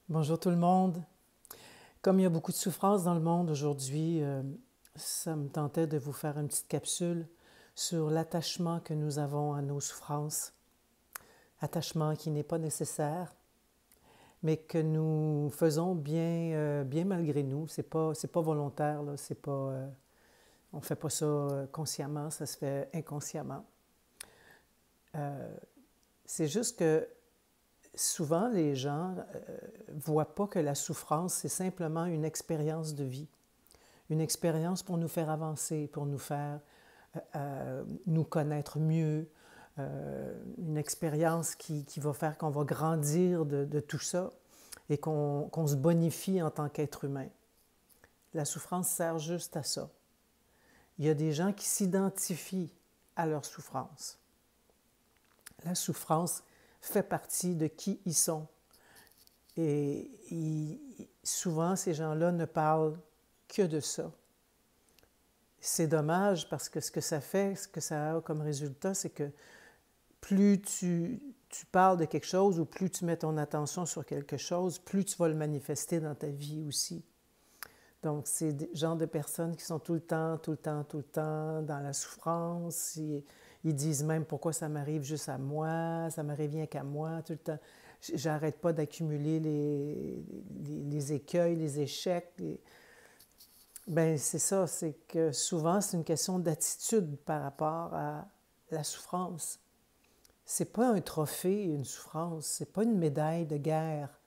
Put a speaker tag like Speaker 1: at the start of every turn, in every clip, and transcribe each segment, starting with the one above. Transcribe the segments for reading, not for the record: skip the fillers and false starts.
Speaker 1: Bonjour tout le monde. Comme il y a beaucoup de souffrance dans le monde aujourd'hui, ça me tentait de vous faire une petite capsule sur l'attachement que nous avons à nos souffrances. Attachement qui n'est pas nécessaire, mais que nous faisons bien malgré nous. C'est pas volontaire, là. On ne fait pas ça consciemment, ça se fait inconsciemment. C'est juste que souvent, les gens ne voient pas que la souffrance, c'est simplement une expérience de vie. Une expérience pour nous faire avancer, pour nous faire nous connaître mieux. Une expérience qui va faire qu'on va grandir de tout ça et qu'on se bonifie en tant qu'être humain. La souffrance sert juste à ça. Il y a des gens qui s'identifient à leur souffrance. La souffrance fait partie de qui ils sont. Et souvent, ces gens-là ne parlent que de ça. C'est dommage parce que ce que ça fait, ce que ça a comme résultat, c'est que plus tu parles de quelque chose ou plus tu mets ton attention sur quelque chose, plus tu vas le manifester dans ta vie aussi. Donc, c'est des genre de personnes qui sont tout le temps dans la souffrance. Ils disent même pourquoi ça m'arrive juste à moi, ça m'arrive rien qu'à moi, tout le temps. J'arrête pas d'accumuler les écueils, les échecs. Ben c'est ça, c'est que souvent c'est une question d'attitude par rapport à la souffrance. C'est pas un trophée, une souffrance, c'est pas une médaille de guerre,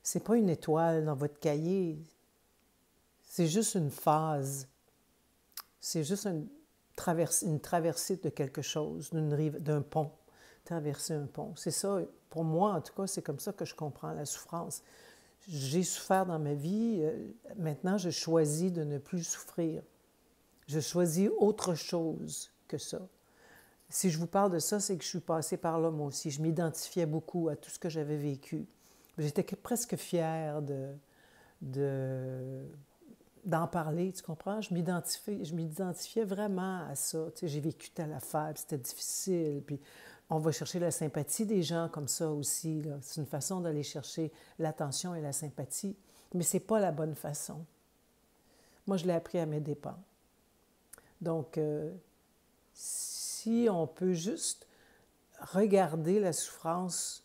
Speaker 1: c'est pas une étoile dans votre cahier, c'est juste une phase, c'est juste une traversée de quelque chose, d'un pont, traverser un pont. C'est ça, pour moi en tout cas, c'est comme ça que je comprends la souffrance. J'ai souffert dans ma vie, maintenant je choisis de ne plus souffrir. Je choisis autre chose que ça. Si je vous parle de ça, c'est que je suis passée par là moi aussi. Je m'identifiais beaucoup à tout ce que j'avais vécu. J'étais presque fière d'en parler, tu comprends? Je m'identifiais vraiment à ça. Tu sais, j'ai vécu telle affaire, puis c'était difficile, puis on va chercher la sympathie des gens comme ça aussi. C'est une façon d'aller chercher l'attention et la sympathie, mais ce n'est pas la bonne façon. Moi, je l'ai appris à mes dépens. Donc, si on peut juste regarder la souffrance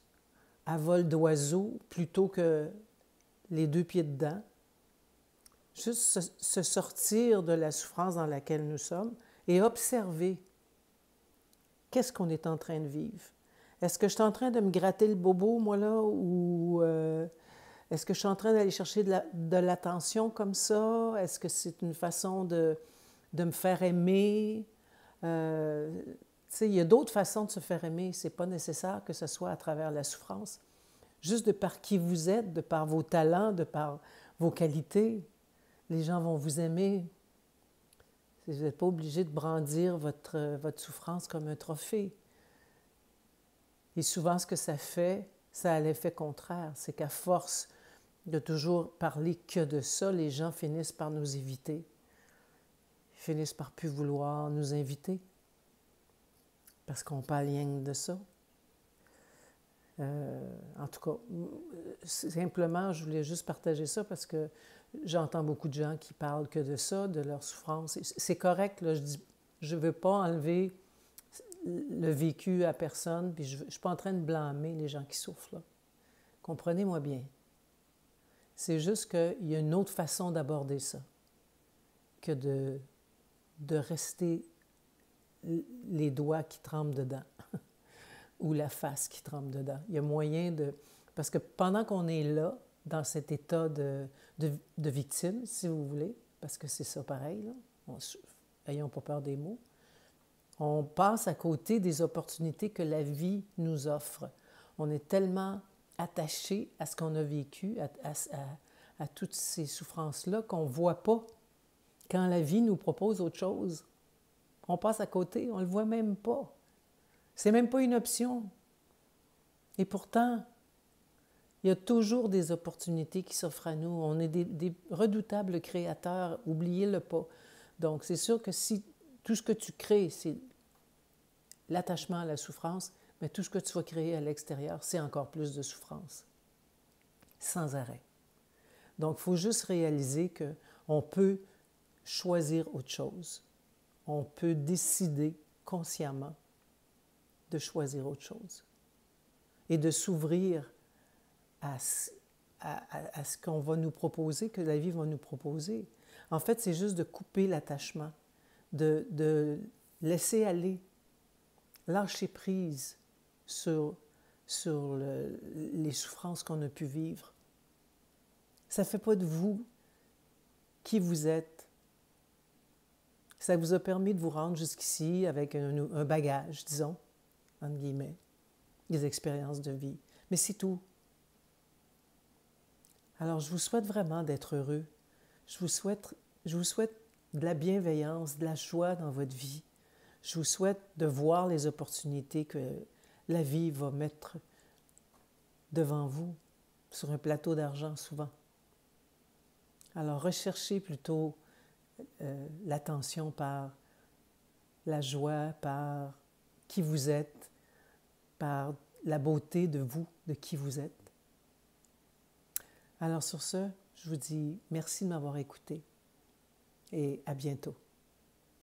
Speaker 1: à vol d'oiseau plutôt que les deux pieds dedans, juste se sortir de la souffrance dans laquelle nous sommes et observer qu'est-ce qu'on est en train de vivre. Est-ce que je suis en train de me gratter le bobo, moi, là, ou est-ce que je suis en train d'aller chercher de l'attention comme ça? Est-ce que c'est une façon de me faire aimer? Tu sais, il y a d'autres façons de se faire aimer. Ce n'est pas nécessaire que ce soit à travers la souffrance. Juste de par qui vous êtes, de par vos talents, de par vos qualités, les gens vont vous aimer. Vous n'êtes pas obligé de brandir votre souffrance comme un trophée. Et souvent, ce que ça fait, ça a l'effet contraire. C'est qu'à force de toujours parler que de ça, les gens finissent par nous éviter. Ils finissent par plus vouloir nous inviter. Parce qu'on parle rien de ça. En tout cas, simplement, je voulais juste partager ça parce que j'entends beaucoup de gens qui parlent que de ça, de leur souffrance. C'est correct, là, je ne veux pas enlever le vécu à personne, puis je ne suis pas en train de blâmer les gens qui souffrent, là. Comprenez-moi bien. C'est juste qu'il y a une autre façon d'aborder ça que de rester les doigts qui tremblent dedans ou la face qui tremble dedans. Il y a moyen de... Parce que pendant qu'on est là, dans cet état de victime, si vous voulez, parce que c'est ça pareil, là, ayons pas peur des mots, on passe à côté des opportunités que la vie nous offre. On est tellement attaché à ce qu'on a vécu, à toutes ces souffrances-là, qu'on ne voit pas quand la vie nous propose autre chose. On passe à côté, on ne le voit même pas. C'est même pas une option. Et pourtant, il y a toujours des opportunités qui s'offrent à nous. On est des redoutables créateurs, oubliez-le pas. Donc, c'est sûr que si tout ce que tu crées, c'est l'attachement à la souffrance, mais tout ce que tu vas créer à l'extérieur, c'est encore plus de souffrance. sans arrêt. Donc, il faut juste réaliser qu'on peut choisir autre chose. On peut décider consciemment de choisir autre chose et de s'ouvrir à ce qu'on va nous proposer, que la vie va nous proposer. En fait, c'est juste de couper l'attachement, de laisser aller, lâcher prise sur les souffrances qu'on a pu vivre. Ça ne fait pas de vous qui vous êtes. Ça vous a permis de vous rendre jusqu'ici avec un bagage, disons, entre guillemets, des expériences de vie. Mais c'est tout. Alors, je vous souhaite vraiment d'être heureux. Je vous souhaite de la bienveillance, de la joie dans votre vie. Je vous souhaite de voir les opportunités que la vie va mettre devant vous, sur un plateau d'argent souvent. Alors, recherchez plutôt l'attention par la joie, par qui vous êtes, par la beauté de vous, de qui vous êtes. Alors sur ce, je vous dis merci de m'avoir écouté et à bientôt.